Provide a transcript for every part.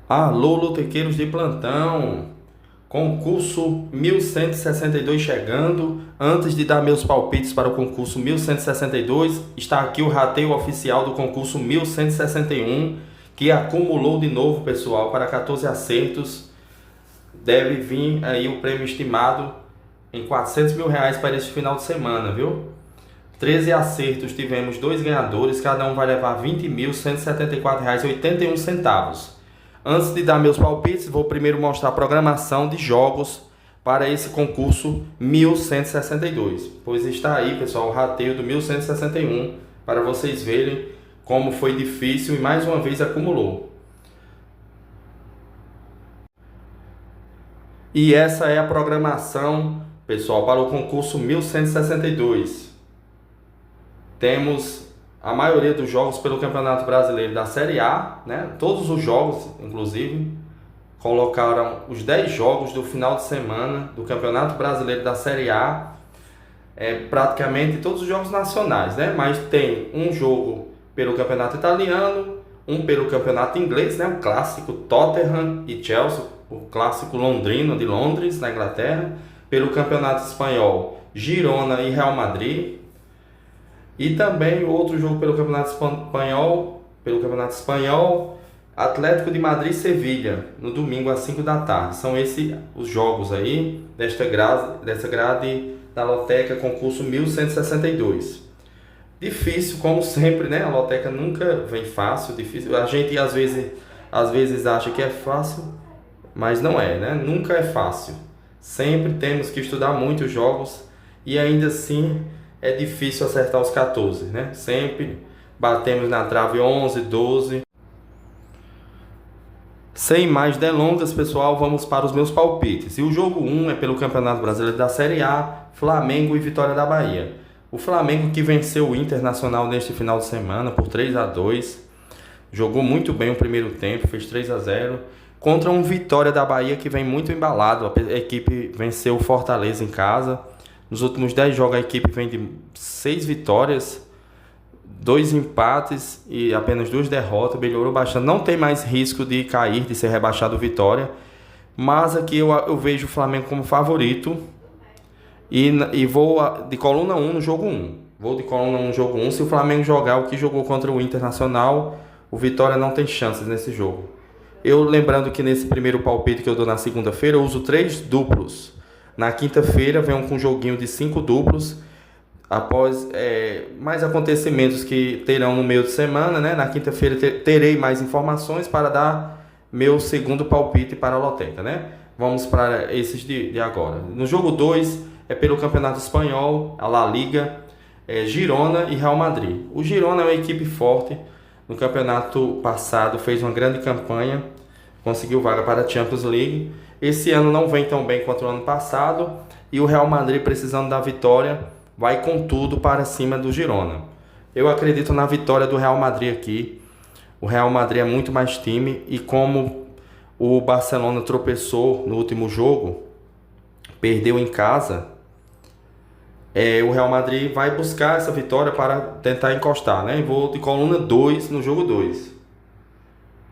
Alô, lotequeiros de plantão! Concurso 1162 chegando. Antes de dar meus palpites para o concurso 1162, está aqui o rateio oficial do concurso 1161, que acumulou de novo, pessoal, para 14 acertos. Deve vir aí o prêmio estimado em R$ 400 mil para este final de semana, viu? 13 acertos, tivemos dois ganhadores, cada um vai levar R$ 20.174,81. Antes de dar meus palpites, vou primeiro mostrar a programação de jogos para esse concurso 1162. Pois está aí, pessoal, o rateio do 1161, para vocês verem como foi difícil e mais uma vez acumulou. E essa é a programação, pessoal, para o concurso 1162. Temos a maioria dos jogos pelo Campeonato Brasileiro da Série A, né? Todos os jogos, inclusive, colocaram os 10 jogos do final de semana do Campeonato Brasileiro da Série A, praticamente todos os jogos nacionais, né? Mas tem um jogo pelo Campeonato Italiano, um pelo Campeonato Inglês, né? O clássico Tottenham e Chelsea, o clássico londrino de Londres, na Inglaterra, pelo Campeonato Espanhol, Girona e Real Madrid. E também outro jogo pelo Campeonato Espanhol, Atlético de Madrid e Sevilha, no domingo às 5 da tarde. São esses os jogos aí dessa grade da Loteca Concurso 1162. Difícil, como sempre, né? A Loteca nunca vem fácil, difícil. A gente às vezes acha que é fácil, mas não é, né? Nunca é fácil. Sempre temos que estudar muito os jogos e ainda assim é difícil acertar os 14, né? Sempre batemos na trave 11, 12. Sem mais delongas, pessoal, vamos para os meus palpites. E o jogo 1 é pelo Campeonato Brasileiro da Série A, Flamengo e Vitória da Bahia. O Flamengo, que venceu o Internacional neste final de semana por 3-2. Jogou muito bem o primeiro tempo, fez 3-0. Contra um Vitória da Bahia que vem muito embalado. A equipe venceu o Fortaleza em casa. Nos últimos 10 jogos a equipe vem de 6 vitórias, 2 empates e apenas 2 derrotas. Melhorou bastante. Não tem mais risco de cair, de ser rebaixado o Vitória. Mas aqui eu vejo o Flamengo como favorito. E vou de coluna 1 no jogo 1. Vou de coluna 1 no jogo 1. Se o Flamengo jogar o que jogou contra o Internacional, o Vitória não tem chances nesse jogo. Lembrando que nesse primeiro palpite que eu dou na segunda-feira, eu uso 3 duplos. Na quinta-feira vem com um joguinho de 5 duplos. Após mais acontecimentos que terão no meio de semana, né? Na quinta-feira terei mais informações para dar meu segundo palpite para a Loteca, né? Vamos para esses de agora. No jogo 2 é pelo Campeonato Espanhol, a La Liga, Girona e Real Madrid. O Girona é uma equipe forte. No campeonato passado fez uma grande campanha, conseguiu vaga para a Champions League. Esse ano não vem tão bem quanto o ano passado e o Real Madrid, precisando da vitória, vai com tudo para cima do Girona. Eu acredito na vitória do Real Madrid aqui. O Real Madrid é muito mais time e como o Barcelona tropeçou no último jogo, perdeu em casa, o Real Madrid vai buscar essa vitória para tentar encostar, né? Vou de coluna 2 no jogo 2.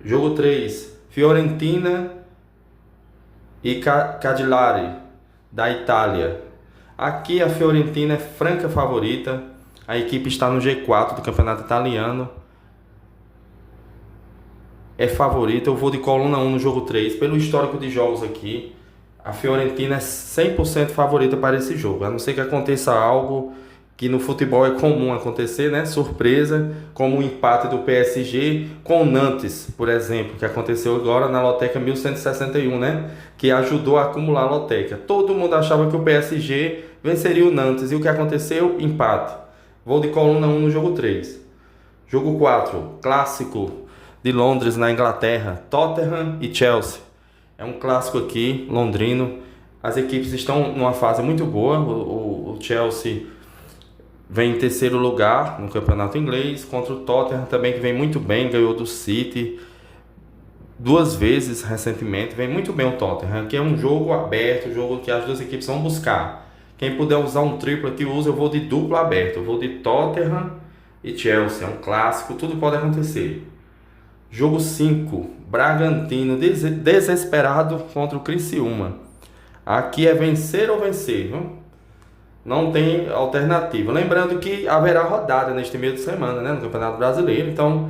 Jogo 3, Fiorentina e Cagliari, da Itália. Aqui a Fiorentina é franca favorita. A equipe está no G4 do campeonato italiano. É favorita. Eu vou de coluna 1 no jogo 3. Pelo histórico de jogos aqui, a Fiorentina é 100% favorita para esse jogo. A não ser que aconteça algo que no futebol é comum acontecer, né? Surpresa, como o empate do PSG com o Nantes, por exemplo, que aconteceu agora na Loteca 1161, né? Que ajudou a acumular a Loteca. Todo mundo achava que o PSG venceria o Nantes. E o que aconteceu? Empate. Vou de coluna 1 no jogo 3. Jogo 4, clássico de Londres, na Inglaterra, Tottenham e Chelsea. É um clássico aqui, londrino. As equipes estão numa fase muito boa. O Chelsea vem em terceiro lugar no campeonato inglês, contra o Tottenham também, que vem muito bem, ganhou do City 2 vezes recentemente, vem muito bem o Tottenham. Aqui é um jogo aberto, um jogo que as duas equipes vão buscar. Quem puder usar um triplo aqui, usa. Eu vou de duplo aberto, eu vou de Tottenham e Chelsea, é um clássico, tudo pode acontecer. Jogo 5, Bragantino desesperado contra o Criciúma. Aqui é vencer ou vencer, viu? Não tem alternativa. Lembrando que haverá rodada neste meio de semana, né, no Campeonato Brasileiro. Então,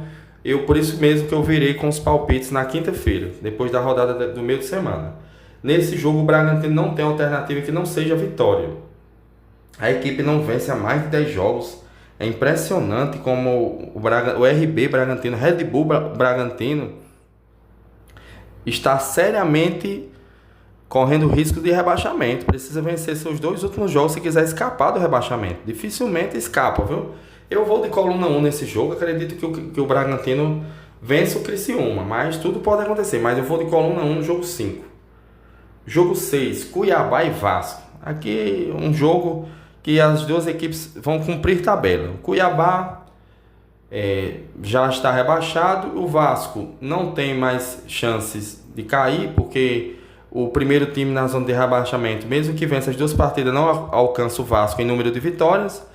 por isso mesmo que eu virei com os palpites na quinta-feira, depois da rodada do meio de semana. Nesse jogo, o Bragantino não tem alternativa que não seja vitória. A equipe não vence há mais de 10 jogos. É impressionante como o RB Bragantino, Red Bull Bragantino, está seriamente correndo risco de rebaixamento. Precisa vencer seus 2 últimos jogos se quiser escapar do rebaixamento. Dificilmente escapa, viu? Eu vou de coluna 1 nesse jogo. Acredito que o Bragantino vence o Criciúma, mas tudo pode acontecer. Mas eu vou de coluna 1 no jogo 5. Jogo 6, Cuiabá e Vasco. Aqui um jogo que as duas equipes vão cumprir tabela. O Cuiabá já está rebaixado. O Vasco não tem mais chances de cair, porque o primeiro time na zona de rebaixamento, mesmo que vença as 2 partidas, não alcança o Vasco em número de vitórias.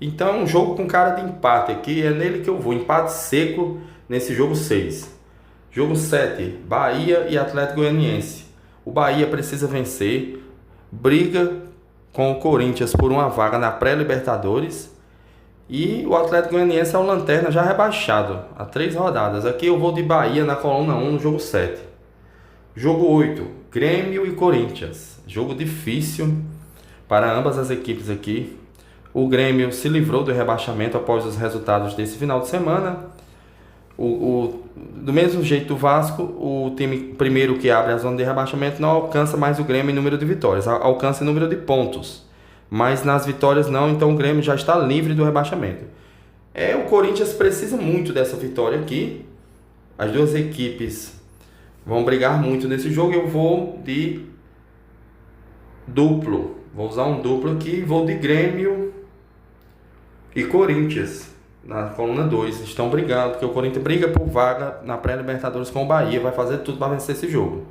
Então é um jogo com cara de empate aqui. É nele que eu vou. Empate seco nesse jogo 6. Jogo 7, Bahia e Atlético Goianiense. O Bahia precisa vencer. Briga com o Corinthians por uma vaga na pré-Libertadores. E o Atlético Goianiense é o lanterna já rebaixado há 3 rodadas. Aqui eu vou de Bahia na coluna 1 no jogo 7. Jogo 8, Grêmio e Corinthians. Jogo difícil para ambas as equipes aqui. O Grêmio se livrou do rebaixamento após os resultados desse final de semana. Do mesmo jeito do Vasco, o time primeiro que abre a zona de rebaixamento não alcança mais o Grêmio em número de vitórias, alcança em número de pontos, mas nas vitórias não. Então o Grêmio já está livre do rebaixamento. O Corinthians precisa muito dessa vitória aqui. As duas equipes vão brigar muito nesse jogo. Eu vou de duplo, vou usar um duplo aqui, vou de Grêmio e Corinthians. Na coluna 2, estão brigando, porque o Corinthians briga por vaga na pré-Libertadores com o Bahia, vai fazer tudo para vencer esse jogo.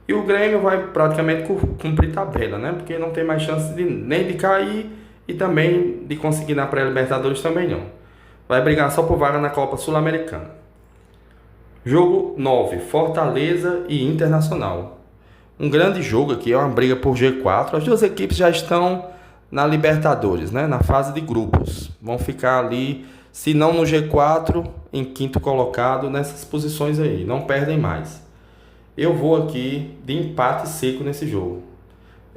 E o Grêmio vai praticamente cumprir tabela, né? Porque não tem mais chance nem de cair e também de conseguir na pré-Libertadores também não. Vai brigar só por vaga na Copa Sul-Americana. Jogo 9, Fortaleza e Internacional. Um grande jogo aqui, é uma briga por G4. As duas equipes já estão na Libertadores, né? Na fase de grupos. Vão ficar ali, se não no G4, em quinto colocado, nessas posições aí. Não perdem mais. Eu vou aqui de empate seco nesse jogo.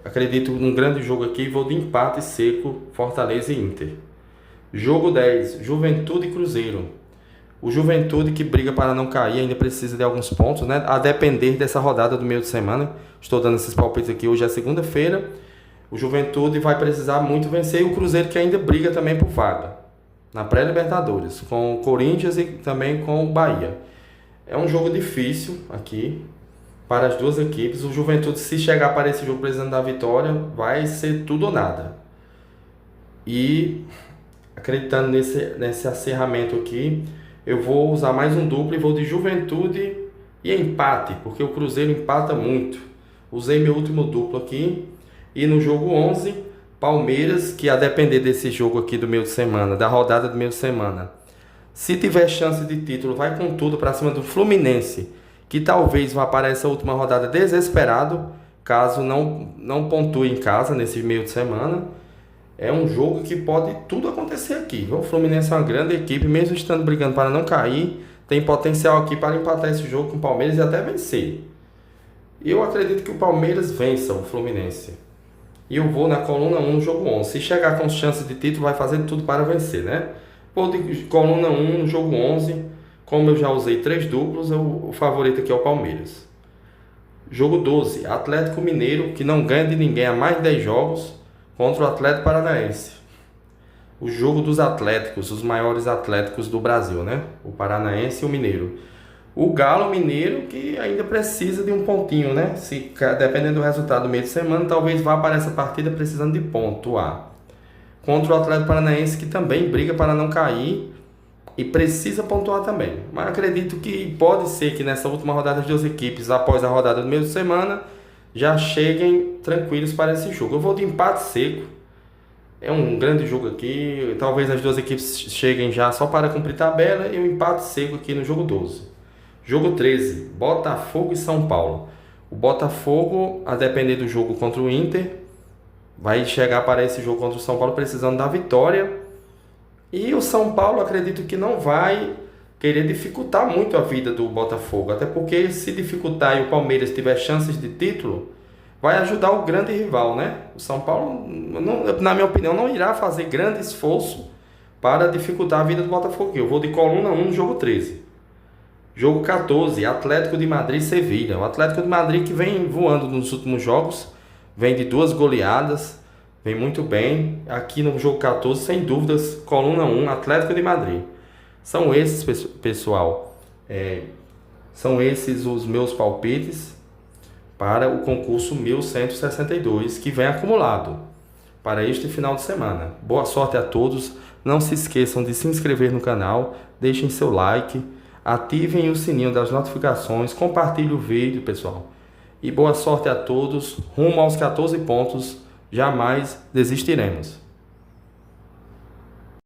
Acredito num grande jogo aqui, vou de empate seco, Fortaleza e Inter. Jogo 10, Juventude e Cruzeiro. O Juventude, que briga para não cair, ainda precisa de alguns pontos, né? A depender dessa rodada do meio de semana. Estou dando esses palpites aqui, hoje é segunda-feira. O Juventude vai precisar muito vencer, e o Cruzeiro, que ainda briga também por vaga na pré-Libertadores, com o Corinthians e também com o Bahia. É um jogo difícil aqui para as duas equipes. O Juventude, se chegar para esse jogo precisando da vitória, vai ser tudo ou nada. E acreditando nesse acerramento aqui, eu vou usar mais um duplo e vou de Juventude e empate, porque o Cruzeiro empata muito. Usei meu último duplo aqui. E no jogo 11, Palmeiras, que a depender desse jogo aqui do meio de semana, da rodada do meio de semana, se tiver chance de título, vai com tudo para cima do Fluminense, que talvez vá para essa última rodada desesperado, caso não pontue em casa nesse meio de semana. É um jogo que pode tudo acontecer aqui. O Fluminense é uma grande equipe, mesmo estando brigando para não cair, tem potencial aqui para empatar esse jogo com o Palmeiras e até vencer. Eu acredito que o Palmeiras vença o Fluminense. E eu vou na coluna 1 no jogo 11. Se chegar com chances de título, vai fazer tudo para vencer, né? Vou de coluna 1 no jogo 11. Como eu já usei 3 duplos, o favorito aqui é o Palmeiras. Jogo 12. Atlético Mineiro, que não ganha de ninguém há mais de 10 jogos, contra o Atlético Paranaense. O jogo dos Atléticos, os maiores Atléticos do Brasil, né? O Paranaense e o Mineiro. O Galo Mineiro, que ainda precisa de um pontinho, né? Dependendo do resultado do meio de semana, talvez vá para essa partida precisando de pontuar. Contra o Atlético Paranaense, que também briga para não cair e precisa pontuar também. Mas acredito que pode ser que nessa última rodada as duas equipes, após a rodada do meio de semana, já cheguem tranquilos para esse jogo. Eu vou de empate seco. É um grande jogo aqui. Talvez as duas equipes cheguem já só para cumprir tabela, e um empate seco aqui no jogo 12. Jogo 13, Botafogo e São Paulo. O Botafogo, a depender do jogo contra o Inter, vai chegar para esse jogo contra o São Paulo precisando da vitória. E o São Paulo, acredito que não vai querer dificultar muito a vida do Botafogo. Até porque se dificultar e o Palmeiras tiver chances de título, vai ajudar o grande rival, né? O São Paulo, na minha opinião, não irá fazer grande esforço para dificultar a vida do Botafogo. Eu vou de coluna 1 no jogo 13. Jogo 14, Atlético de Madrid e Sevilha. O Atlético de Madrid que vem voando nos últimos jogos, vem de 2 goleadas, vem muito bem. Aqui no jogo 14, sem dúvidas, coluna 1, Atlético de Madrid. São esses, pessoal, são esses os meus palpites para o concurso 1162, que vem acumulado para este final de semana. Boa sorte a todos. Não se esqueçam de se inscrever no canal, deixem seu like, ativem o sininho das notificações, compartilhem o vídeo, pessoal. E boa sorte a todos, rumo aos 14 pontos, jamais desistiremos.